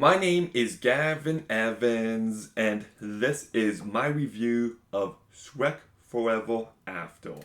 My name is Gavin Evans, and this is my review of Shrek Forever After.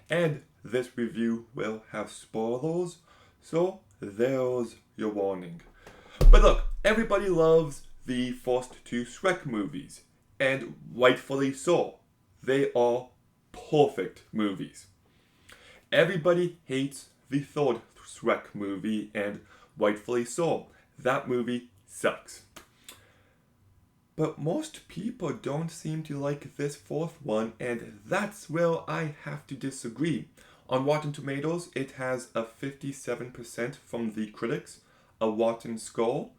And this review will have spoilers, so there's your warning. But look, everybody loves the first two Shrek movies, and rightfully so. They are perfect movies. Everybody hates the third Shrek movie, and rightfully so. That movie sucks. But most people don't seem to like this fourth one, and that's where I have to disagree. On Rotten Tomatoes, it has a 57% from the critics, a rotten score.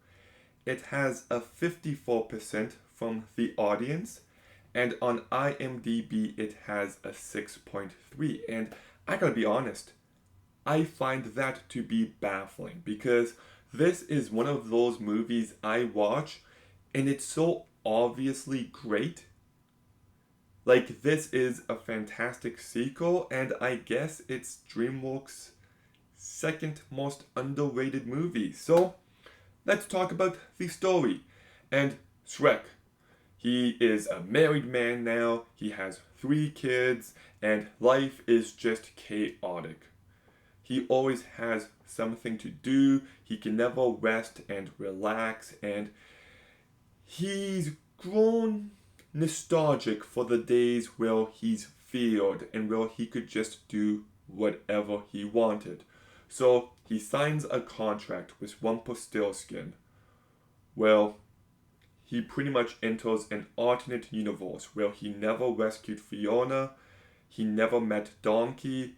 It has a 54% from the audience, and on IMDb, it has a 6.3. And I gotta be honest, I find that to be baffling because this is one of those movies I watch and it's so obviously great. Like, this is a fantastic sequel, and I guess it's DreamWorks' second most underrated movie. So, let's talk about the story. And Shrek. He is a married man now, he has 3 kids, and life is just chaotic. He always has something to do, he can never rest and relax, and he's grown nostalgic for the days where he's feared and where he could just do whatever he wanted. So he signs a contract with Rumpelstiltskin. Well, he pretty much enters an alternate universe where he never rescued Fiona, he never met Donkey,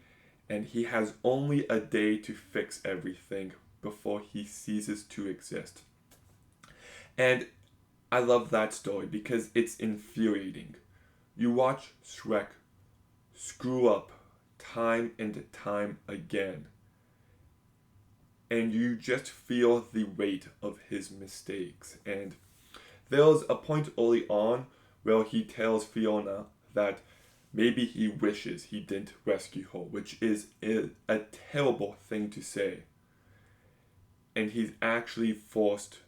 and he has only a day to fix everything before he ceases to exist. And I love that story because it's infuriating. You watch Shrek screw up time and time again, and you just feel the weight of his mistakes. And there's a point early on where he tells Fiona that maybe he wishes he didn't rescue her, which is a terrible thing to say. And he's actually forced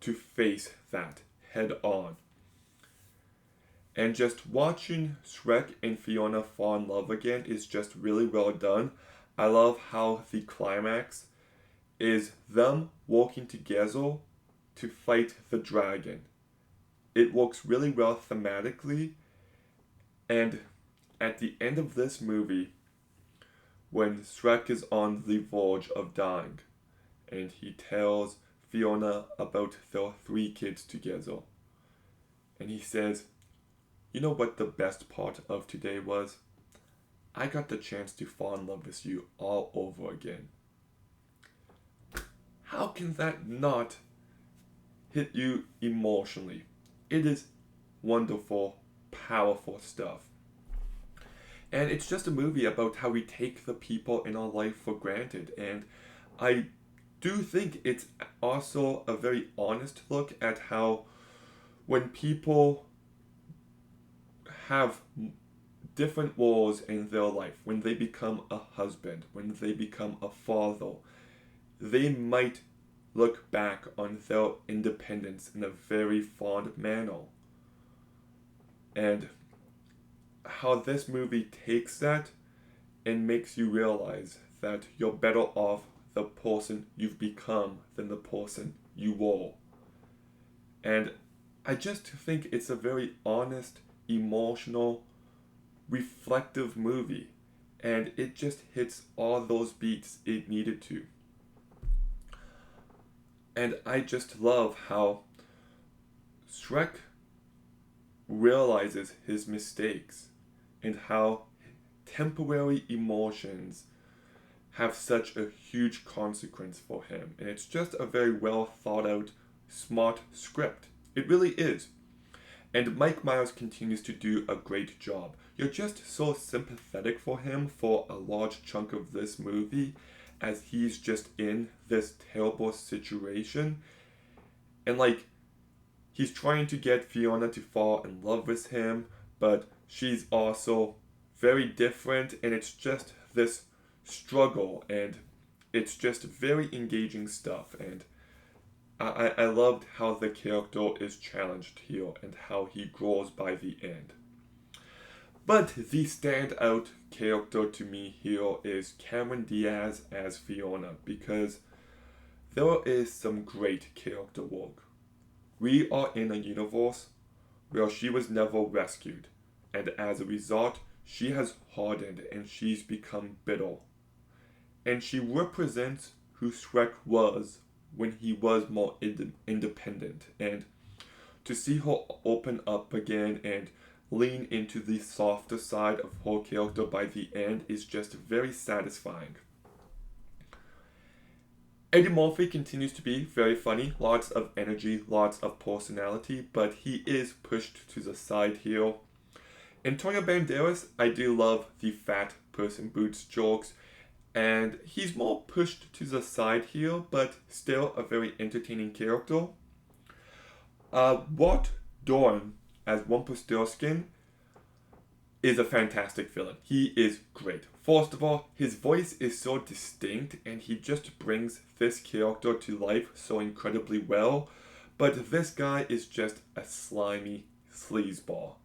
to face that head on. And just watching Shrek and Fiona fall in love again is just really well done. I love how the climax is them working together to fight the dragon. It works really well thematically, and at the end of this movie, when Shrek is on the verge of dying, and he tells Fiona about their 3 kids together, and he says, "You know what the best part of today was? I got the chance to fall in love with you all over again." How can that not hit you emotionally? It is wonderful, powerful stuff. And it's just a movie about how we take the people in our life for granted. And I do think it's also a very honest look at how when people have different roles in their life, when they become a husband, when they become a father, they might look back on their independence in a very fond manner. And how this movie takes that and makes you realize that you're better off the person you've become than the person you were. And I just think it's a very honest, emotional, reflective movie. And it just hits all those beats it needed to. And I just love how Shrek realizes his mistakes and how temporary emotions have such a huge consequence for him. And it's just a very well thought out, smart script. It really is. And Mike Myers continues to do a great job. You're just so sympathetic for him for a large chunk of this movie as he's just in this terrible situation. And like, he's trying to get Fiona to fall in love with him, but she's also very different, and it's just this struggle, and it's just very engaging stuff. And I loved how the character is challenged here and how he grows by the end. But the standout character to me here is Cameron Diaz as Fiona because there is some great character work. We are in a universe where she was never rescued, and as a result, she has hardened and she's become bitter. And she represents who Shrek was when he was more independent. And to see her open up again and lean into the softer side of her character by the end is just very satisfying. Eddie Murphy continues to be very funny, lots of energy, lots of personality, but he is pushed to the side here. Antonio Banderas, I do love the fat person boots jokes, and he's more pushed to the side here, but still a very entertaining character. Walt Dorn as Rumpelstiltskin is a fantastic villain. He is great. First of all, his voice is so distinct and he just brings this character to life so incredibly well. But this guy is just a slimy sleazeball.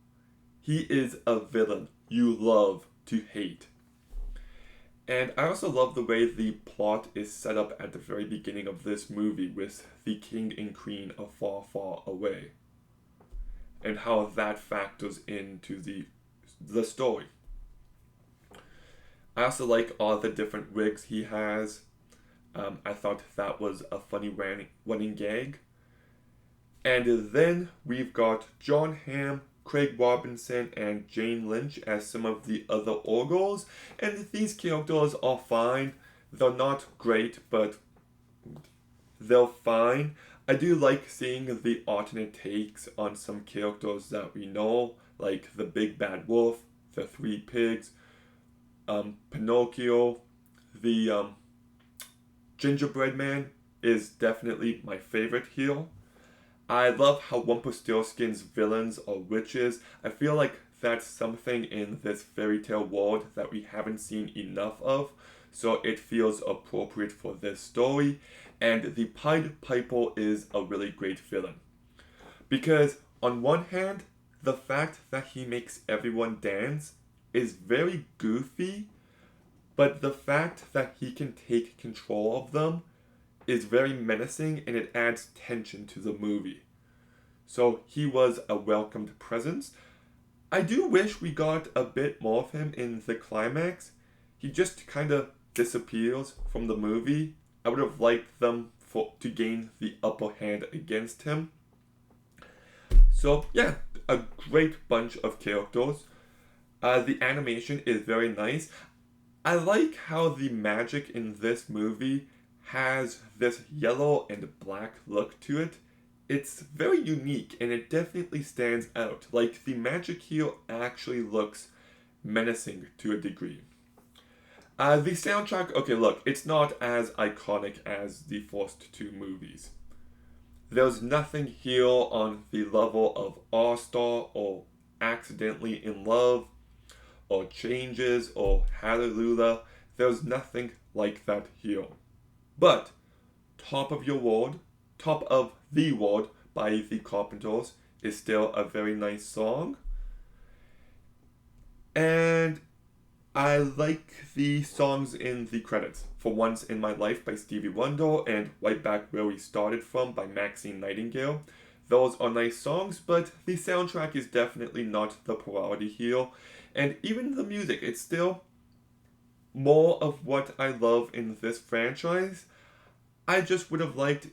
He is a villain you love to hate. And I also love the way the plot is set up at the very beginning of this movie with the king and queen of Far, Far Away. And how that factors into the story. I also like all the different wigs he has. I thought that was a funny running gag. And then we've got John Hamm, Craig Robinson, and Jane Lynch as some of the other Orgles. And these characters are fine. They're not great, but they're fine. I do like seeing the alternate takes on some characters that we know, like the Big Bad Wolf, the Three Pigs, Pinocchio, the Gingerbread Man is definitely my favorite here. I love how Rumpelstiltskin's villains are witches. I feel like that's something in this fairy tale world that we haven't seen enough of, so it feels appropriate for this story. And the Pied Piper is a really great villain. Because on one hand, the fact that he makes everyone dance is very goofy, but the fact that he can take control of them is very menacing and it adds tension to the movie. So he was a welcomed presence. I do wish we got a bit more of him in the climax. He just kind of disappears from the movie. I would have liked them to gain the upper hand against him. So yeah, a great bunch of characters. The animation is very nice. I like how the magic in this movie has this yellow and black look to it. It's very unique and it definitely stands out. Like the magic here actually looks menacing to a degree. The soundtrack, okay, look, it's not as iconic as the first two movies. There's nothing here on the level of All Star or Accidentally in Love or Changes or Hallelujah. There's nothing like that here. But Top of the World by the Carpenters is still a very nice song. And I like the songs in the credits. For Once in My Life by Stevie Wonder and Right Back Where We Started From by Maxine Nightingale. Those are nice songs, but the soundtrack is definitely not the priority here. And even the music, it's still more of what I love in this franchise. I just would have liked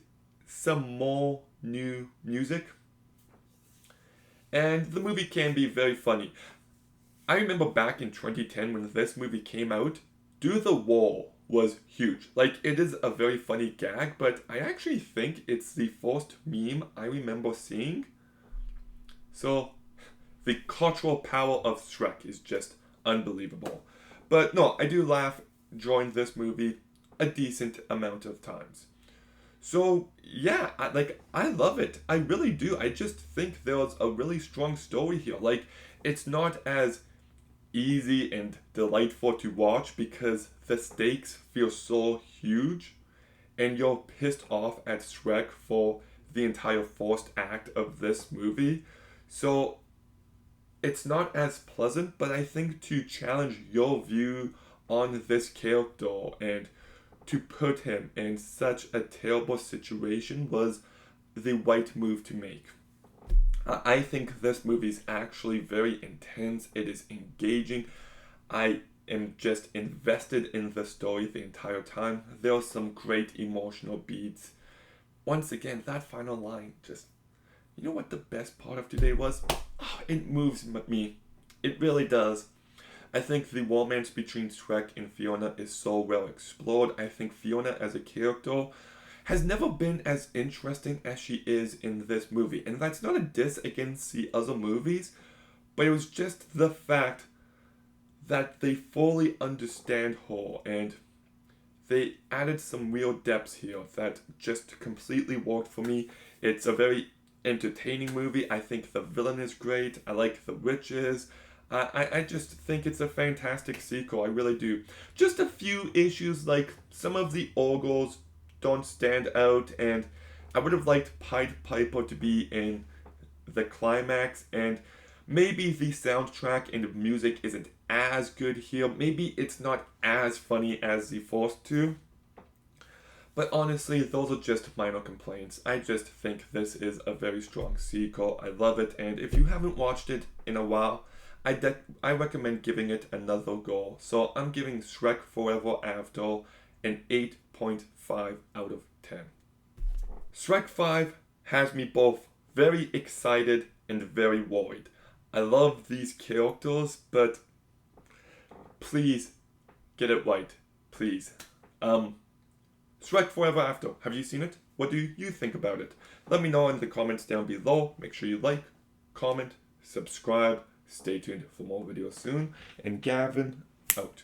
some more new music. And the movie can be very funny. I remember back in 2010 when this movie came out, Do the Wall was huge. Like, it is a very funny gag, but I actually think it's the first meme I remember seeing. So, the cultural power of Shrek is just unbelievable. But no, I do laugh during this movie a decent amount of times. So, yeah, I love it. I really do. I just think there's a really strong story here. Like, it's not as easy and delightful to watch because the stakes feel so huge and you're pissed off at Shrek for the entire first act of this movie. So it's not as pleasant, but I think to challenge your view on this character and to put him in such a terrible situation was the right move to make. I think this movie is actually very intense. It is engaging. I am just invested in the story the entire time. There are some great emotional beats. Once again, that final line just, you know what the best part of today was? Oh, it moves me. It really does. I think the romance between Shrek and Fiona is so well explored. I think Fiona as a character has never been as interesting as she is in this movie. And that's not a diss against the other movies, but it was just the fact that they fully understand her and they added some real depths here that just completely worked for me. It's a very entertaining movie. I think the villain is great. I like the witches. I just think it's a fantastic sequel. I really do. Just a few issues, like some of the ogres don't stand out, and I would have liked Pied Piper to be in the climax, and maybe the soundtrack and the music isn't as good here. Maybe it's not as funny as the first two. But honestly, those are just minor complaints. I just think this is a very strong sequel. I love it, and if you haven't watched it in a while, I recommend giving it another go. So I'm giving Shrek Forever After an 8.5 out of 10. Shrek 5 has me both very excited and very worried. I love these characters, but please get it right. Please. Shrek Forever After. Have you seen it? What do you think about it? Let me know in the comments down below. Make sure you like, comment, subscribe. Stay tuned for more videos soon. And Gavin, out.